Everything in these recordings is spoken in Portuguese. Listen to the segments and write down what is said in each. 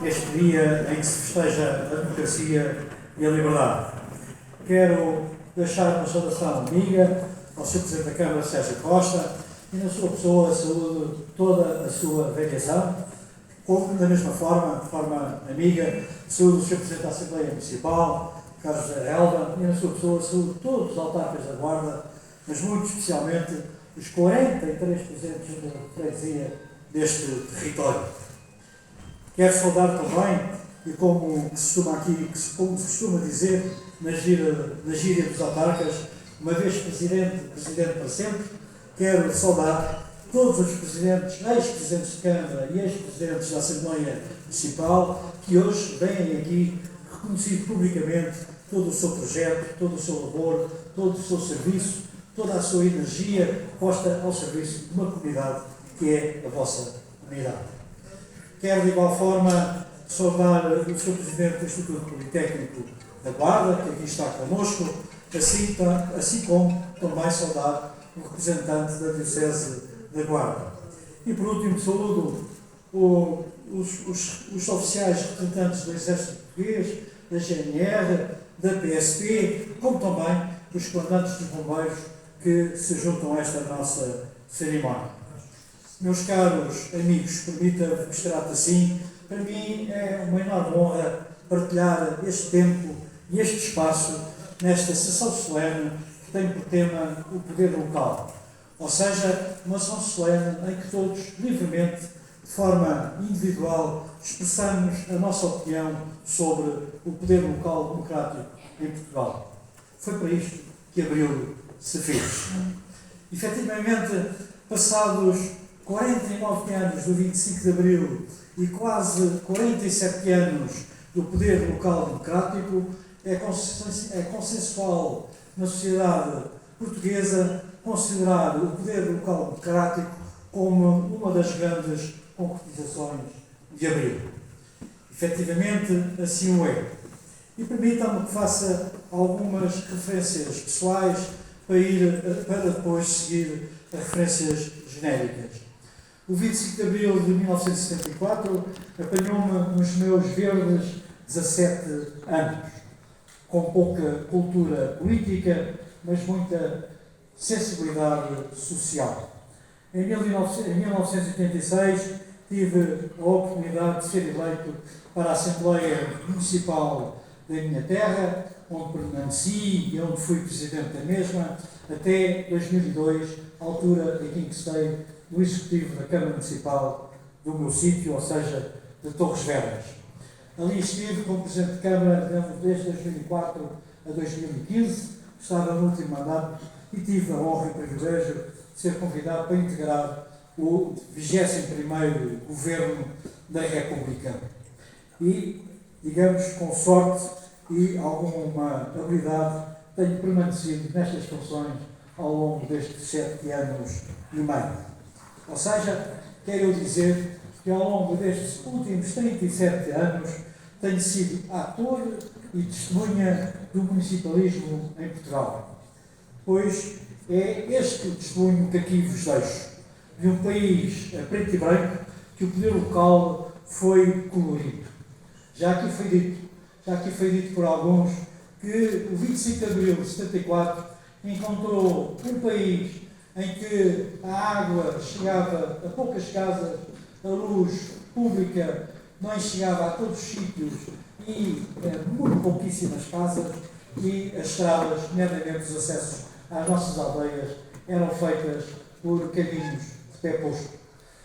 este dia em que se festeja a democracia e a liberdade. Quero deixar uma saudação amiga ao Sr. Presidente da Câmara, Sérgio Costa, e na sua pessoa saúdo toda a sua avaliação, como da mesma forma, de forma amiga, saúdo o Sr. Presidente da Assembleia Municipal, Carlos Relva, e na sua pessoa saúdo todos os autarcas da Guarda, mas muito especialmente os 43 presentes da freguesia deste território. Quero saudar também, e como se costuma dizer na gíria dos autarcas, uma vez presidente para sempre, quero saudar todos os presidentes, ex-presidentes de Câmara e ex-presidentes da Assembleia Municipal, que hoje vêm aqui reconhecer publicamente todo o seu projeto, todo o seu labor, todo o seu serviço, toda a sua energia posta ao serviço de uma comunidade que é a vossa comunidade. Quero, de igual forma, saudar o Sr. Presidente do Instituto Politécnico da Guarda, que aqui está connosco, assim como também saudar o representante da Diocese da Guarda. E, por último, saúdo os oficiais representantes do Exército Português, da GNR, da PSP, como também os comandantes dos bombeiros que se juntam a esta nossa cerimónia. Meus caros amigos, permita-me que trate assim, para mim é uma enorme honra partilhar este tempo e este espaço nesta sessão solene que tem por tema o poder local. Ou seja, uma sessão solene em que todos, livremente, de forma individual, expressamos a nossa opinião sobre o poder local democrático em Portugal. Foi para isto que Abril se fez. Efetivamente, passados 49 anos do 25 de Abril e quase 47 anos do poder local democrático, é consensual na sociedade portuguesa considerar o poder local democrático como uma das grandes concretizações de Abril. Efetivamente, assim o é. E permitam-me que faça algumas referências pessoais para depois seguir as referências genéricas. O 25 de Abril de 1974 apanhou-me nos meus verdes 17 anos, com pouca cultura política, mas muita sensibilidade social. Em 1986 tive a oportunidade de ser eleito para a Assembleia Municipal da minha terra, onde permaneci e onde fui presidente da mesma, até 2002, altura em que ingressei no Executivo da Câmara Municipal do meu sítio, ou seja, de Torres Vedras. Ali estive como Presidente de Câmara desde 2004 a 2015, estava no último mandato e tive a honra e o privilégio de ser convidado para integrar o 21º Governo da República. E, digamos, com sorte e alguma habilidade, tenho permanecido nestas funções ao longo destes 7 anos e meio. Ou seja, quero dizer que ao longo destes últimos 37 anos tenho sido ator e testemunha do municipalismo em Portugal. Pois é este o testemunho que aqui vos deixo, de um país a preto e branco que o poder local foi colorido. Já aqui foi dito por alguns que o 25 de Abril de 74 encontrou um país em que a água chegava a poucas casas, a luz pública não chegava a todos os sítios e muito pouquíssimas casas, e as estradas, nomeadamente os acessos às nossas aldeias, eram feitas por caminhos de pé posto.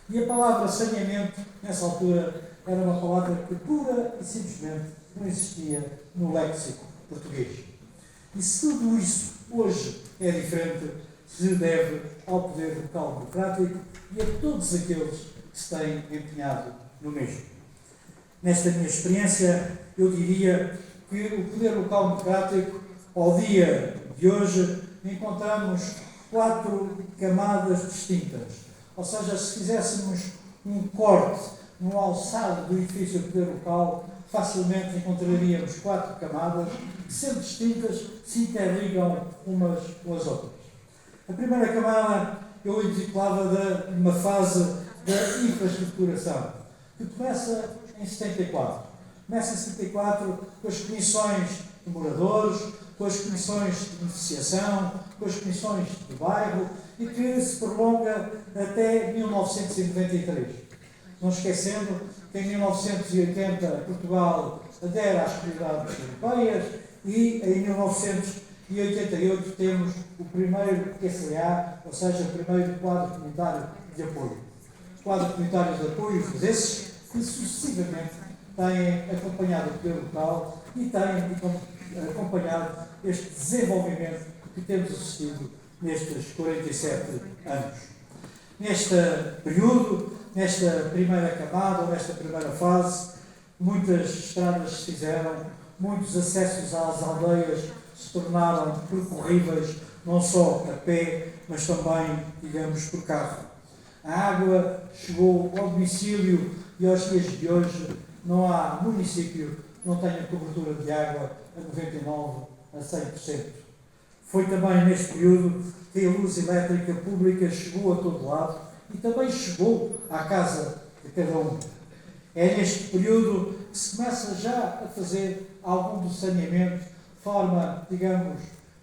E a palavra saneamento, nessa altura, era uma palavra que pura e simplesmente não existia no léxico português. E se tudo isso hoje é diferente, se deve ao poder local democrático e a todos aqueles que se têm empenhado no mesmo. Nesta minha experiência, eu diria que o poder local democrático, ao dia de hoje, encontramos 4 camadas distintas. Ou seja, se fizéssemos um corte no alçado do edifício do poder local, facilmente encontraríamos 4 camadas que, sendo distintas, se interligam umas com as outras. A primeira camada eu intitulava de uma fase da infraestruturação, que começa em 74. Começa em 74 com as comissões de moradores, com as comissões de beneficiação, com as comissões de bairro e que se prolonga até 1993. Não esquecendo que em 1980 Portugal adere às comunidades europeias e em 1988 temos o primeiro QCA, ou seja, o primeiro quadro comunitário de apoio. Quadro comunitário de apoio desses que sucessivamente têm acompanhado o poder local e têm acompanhado este desenvolvimento que temos assistido nestes 47 anos. Neste período, nesta primeira camada, ou nesta primeira fase, muitas estradas se fizeram, muitos acessos às aldeias se tornaram percorríveis, não só a pé, mas também, digamos, por carro. A água chegou ao domicílio e aos dias de hoje não há município que não tenha cobertura de água a 99% a 100%. Foi também neste período que a luz elétrica pública chegou a todo lado e também chegou à casa de cada um. É neste período que se começa já a fazer algum do saneamento de forma, digamos,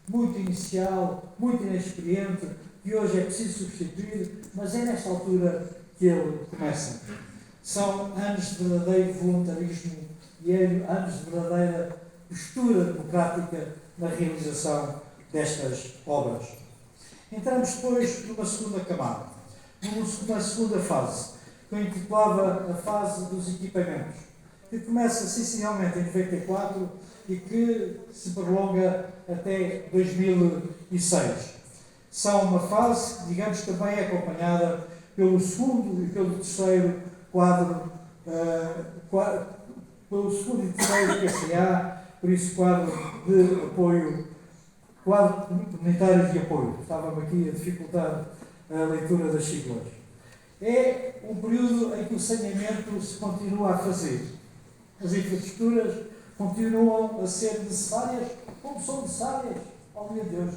muito inicial, muito inexperiente, que hoje é preciso substituir, mas é nesta altura que ele começa. São anos de verdadeiro voluntarismo e anos de verdadeira postura democrática na realização destas obras. Entramos depois numa segunda camada, numa segunda fase, que eu intitulava a fase dos equipamentos, que começa essencialmente em 94 e que se prolonga até 2006. São uma fase que, digamos, também é acompanhada pelo segundo e pelo terceiro quadro, pelo segundo e terceiro QCA, por isso quadro de apoio, quadro comunitário de apoio. Estava-me aqui a dificultar a leitura das siglas. É um período em que o saneamento se continua a fazer. As infraestruturas continuam a ser necessárias, como são necessárias, oh meu Deus.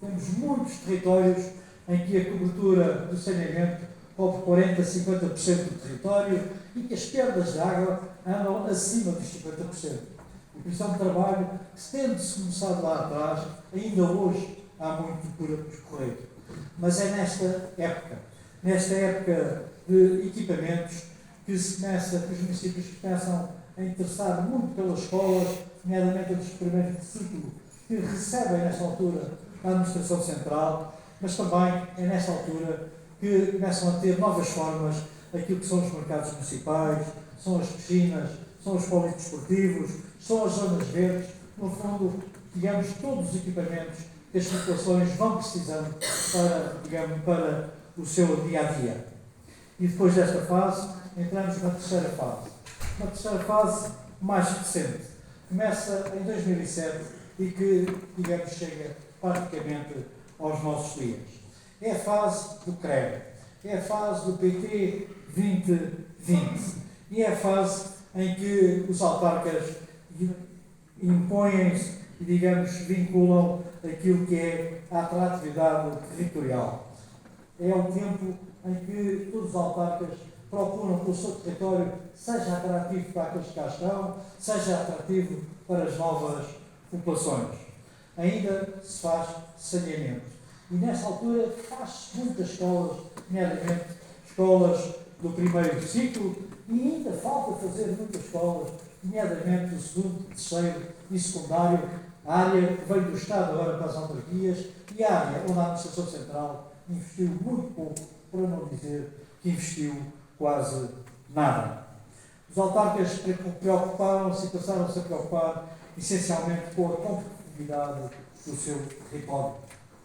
Temos muitos territórios em que a cobertura do saneamento cobre 40% a 50% do território e que as perdas de água andam acima dos 50%. E por isso é um trabalho que, tendo-se começado lá atrás, ainda hoje há muito por percorrer. Mas é nesta época de equipamentos, que os municípios começam a interessar muito pelas escolas, nomeadamente a dos primeiros ciclo, que recebem nesta altura a administração central, mas também é nesta altura que começam a ter novas formas aquilo que são os mercados municipais, são as piscinas, são os polidesportivos, são as zonas verdes, no fundo, digamos, todos os equipamentos que as populações vão precisando para o seu dia-a-dia. E depois desta fase, entramos na terceira fase. Uma terceira fase mais recente. Começa em 2007 e que, digamos, chega praticamente aos nossos dias. É a fase do CREB, é a fase do PT 2020 e é a fase em que os autarcas impõem-se e, digamos, vinculam aquilo que é a atratividade territorial. É o tempo em que todos os autarcas procuram que o seu território seja atrativo para aqueles que cá estão, seja atrativo para as novas populações. Ainda se faz saneamento. E nessa altura faz-se muitas escolas, nomeadamente escolas do primeiro ciclo, e ainda falta fazer muitas escolas, nomeadamente do segundo, terceiro e secundário, a área que veio do Estado agora para as autarquias e a área onde a Administração Central investiu muito pouco, para não dizer que investiu quase nada. Os autarcas preocuparam-se e passaram-se a preocupar essencialmente com a competitividade do seu território.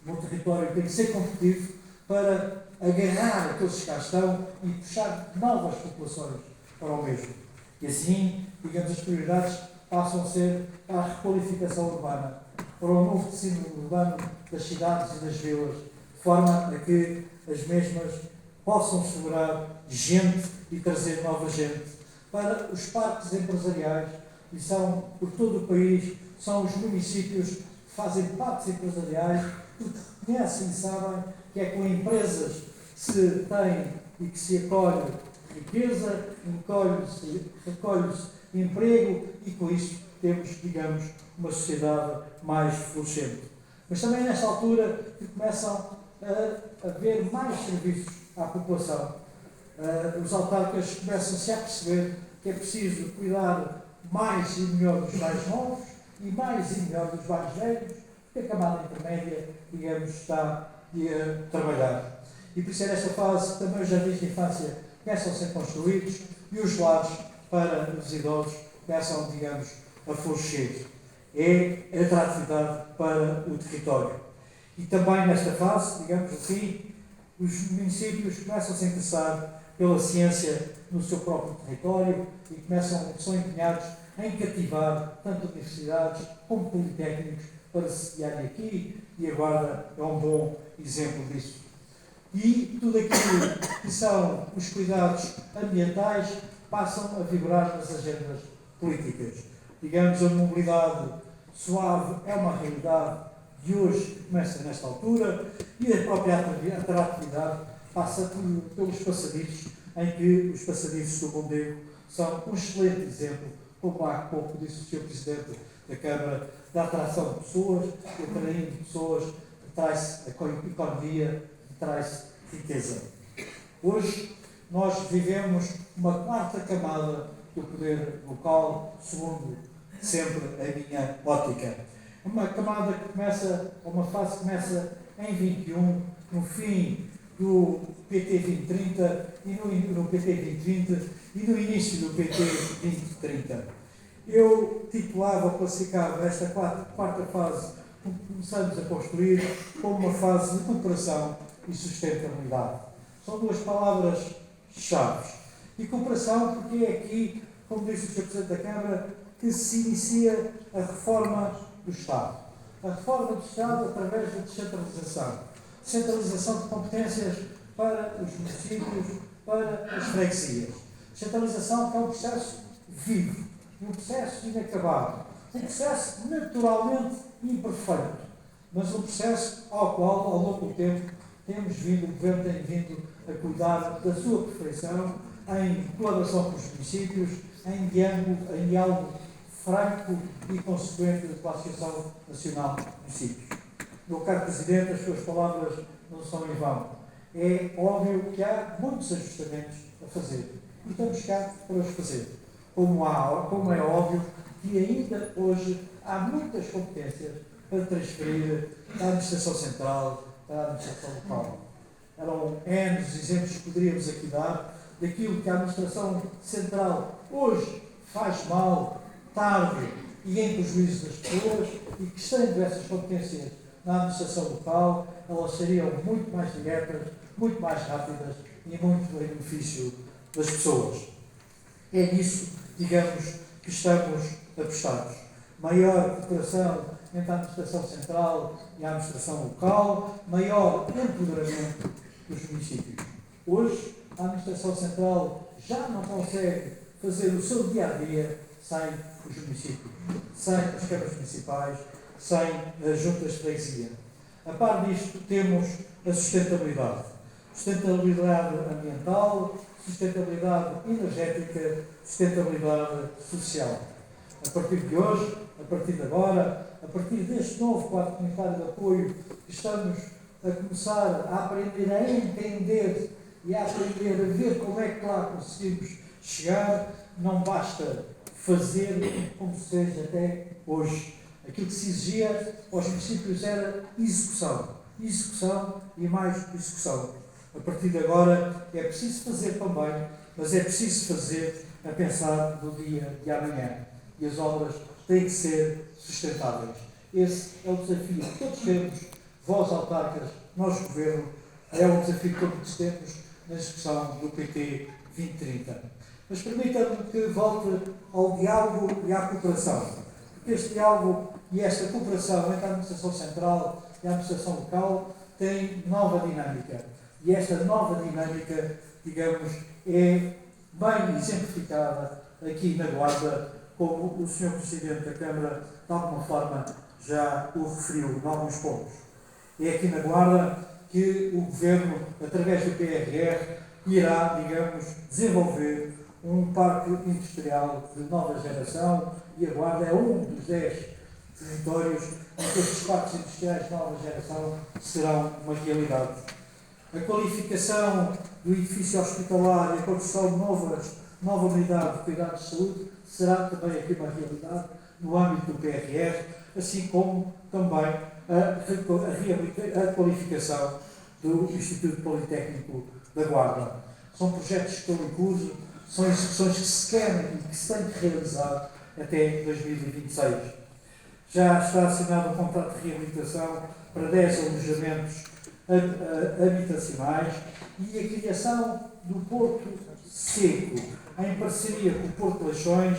O território tem que ser competitivo para agarrar aqueles que cá estão e puxar novas populações para o mesmo. E assim, digamos, as prioridades passam a ser a requalificação urbana, para o novo tecido urbano das cidades e das vilas, de forma a que as mesmas possam segurar gente e trazer nova gente para os parques empresariais, e são, por todo o país, são os municípios que fazem parques empresariais, porque conhecem e sabem que é com empresas que se têm e que se acolhe riqueza, recolhe-se emprego e com isso temos, digamos, uma sociedade mais florescente. Mas também nesta altura que começam a haver mais serviços à população. Os autarcas começam-se a perceber que é preciso cuidar mais e melhor dos mais novos e mais e melhor dos mais velhos, porque a camada intermédia, digamos, está a trabalhar. E por isso é nesta fase que também os jardins de infância começam a ser construídos e os lares para os idosos começam, digamos, a florescer. É a atratividade para o território. E também nesta fase, digamos assim, os municípios começam a se interessar pela ciência no seu próprio território e são empenhados em cativar tanto universidades como politécnicos para se sediarem aqui, e a Guarda é um bom exemplo disso. E tudo aquilo que são os cuidados ambientais passam a vigorar nas agendas políticas. Digamos, a mobilidade suave é uma realidade de hoje que começa nesta altura e a própria atratividade passa pelos passadiços, em que os passadiços do Mondego são um excelente exemplo, como há pouco disse o Sr. Presidente da Câmara, da atração de pessoas, do atrair de pessoas, traz a economia, traz riqueza. Hoje nós vivemos uma quarta camada do poder local, segundo sempre a minha ótica. Uma camada que começa, uma fase que começa em 21, no fim do PT 2030 e no PT 2020 e no início do PT 2030. Eu titulava, classificava esta quarta fase que começamos a construir como uma fase de cooperação e sustentabilidade. São duas palavras-chave. E cooperação porque é aqui, como disse o Sr. Presidente da Câmara, que se inicia a reforma do Estado. A reforma do Estado através da descentralização. Descentralização de competências para os municípios, para as freguesias. Descentralização que é um processo vivo, um processo inacabado, um processo naturalmente imperfeito, mas um processo ao qual, ao longo do tempo, o Governo tem vindo a cuidar da sua perfeição em colaboração com os municípios, em diálogo franco e consequente com a Associação Nacional de Municípios. Meu caro Presidente, as suas palavras não são em vão. É óbvio que há muitos ajustamentos a fazer e estamos cá para os fazer. Como é óbvio que ainda hoje há muitas competências para transferir da Administração Central para a Administração Local. Eram N os exemplos que poderíamos aqui dar daquilo que a Administração Central hoje faz mal, tarde e em prejuízo das pessoas, e que estando essas competências na Administração Local, elas seriam muito mais diretas, muito mais rápidas e muito em benefício das pessoas. É nisso, digamos, que estamos apostados. Maior cooperação entre a Administração Central e a Administração Local, maior empoderamento dos municípios. Hoje, a Administração Central já não consegue fazer o seu dia-a-dia sem os municípios, sem as câmaras municipais, sem as juntas de freguesia. A par disto, temos a sustentabilidade. Sustentabilidade ambiental, sustentabilidade energética, sustentabilidade social. A partir de hoje, a partir de agora, a partir deste novo quadro comunitário de apoio, que estamos a começar a aprender a entender e a aprender a ver como é que lá conseguimos chegar, não basta fazer como se fez até hoje. Aquilo que se exigia aos municípios era execução. Execução e mais execução. A partir de agora é preciso fazer também, mas é preciso fazer a pensar no dia de amanhã. E as obras têm que ser sustentáveis. Esse é o desafio que todos temos, vós autarcas, nós governo, é um desafio que todos temos na execução do PT 2030. Mas permita-me que volte ao diálogo e à cooperação. Porque este diálogo e esta cooperação entre a Administração Central e a Administração Local tem nova dinâmica. E esta nova dinâmica, digamos, é bem exemplificada aqui na Guarda, como o Sr. Presidente da Câmara, de alguma forma, já o referiu em alguns pontos. É aqui na Guarda que o Governo, através do PRR, irá, digamos, desenvolver um parque industrial de nova geração, e a Guarda é um dos 10 territórios em que estes parques industriais de nova geração serão uma realidade. A qualificação do edifício hospitalar e a construção de nova unidade de cuidados de saúde será também aqui uma realidade no âmbito do PRR, assim como também a qualificação do Instituto Politécnico da Guarda. São projetos que estão em curso, são execuções que se querem e que se têm que realizar até 2026. Já está assinado um contrato de reabilitação para 10 alojamentos habitacionais e a criação do Porto Seco, em parceria com o Porto de Leixões,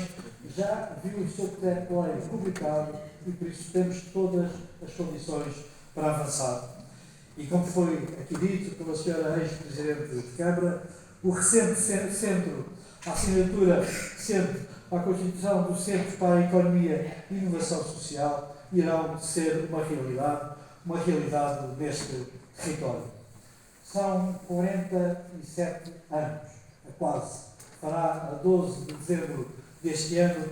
já viu o seu projeto publicado e por isso temos todas as condições para avançar. E como foi aqui dito pela senhora ex-presidente de Câmara, o recente centro, a assinatura Centro para a Constituição do Centro para a Economia e Inovação Social irão ser uma realidade neste território. São 47 anos, quase. Fará a 12 de dezembro deste ano,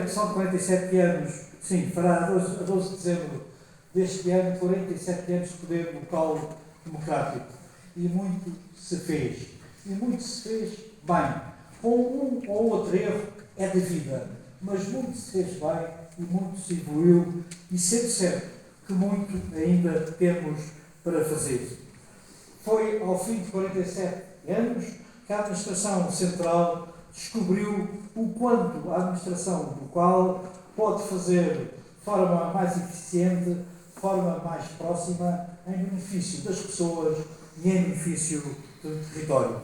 são 47 anos, sim, fará a 12 de dezembro deste ano, 47 anos de poder local democrático. E muito se fez. E muito se fez bem. Com um ou outro erro é da vida, mas muito se fez bem e muito se evoluiu, e sendo certo que muito ainda temos para fazer. Foi ao fim de 47 anos que a Administração Central descobriu o quanto a Administração local pode fazer de forma mais eficiente, de forma mais próxima, em benefício das pessoas e em benefício do território.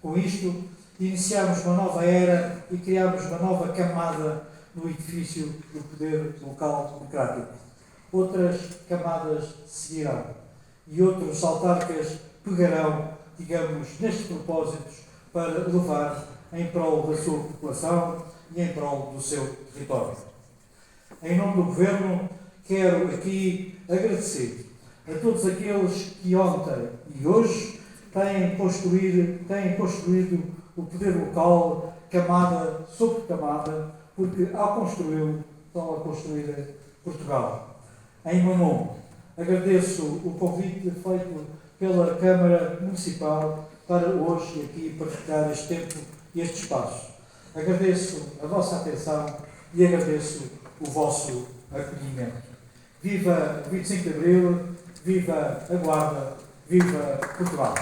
Com isto, iniciamos uma nova era e criamos uma nova camada no edifício do poder local democrático. Outras camadas seguirão e outros autarcas pegarão, digamos, nestes propósitos para levar em prol da sua população e em prol do seu território. Em nome do Governo, quero aqui agradecer a todos aqueles que ontem e hoje têm construído o poder local, camada sobre camada, porque ao construí-lo, estão a construir Portugal. Em meu nome, agradeço o convite feito pela Câmara Municipal para hoje aqui partilhar este tempo e este espaço. Agradeço a vossa atenção e agradeço o vosso acolhimento. Viva o 25 de Abril, viva a Guarda, viva Portugal!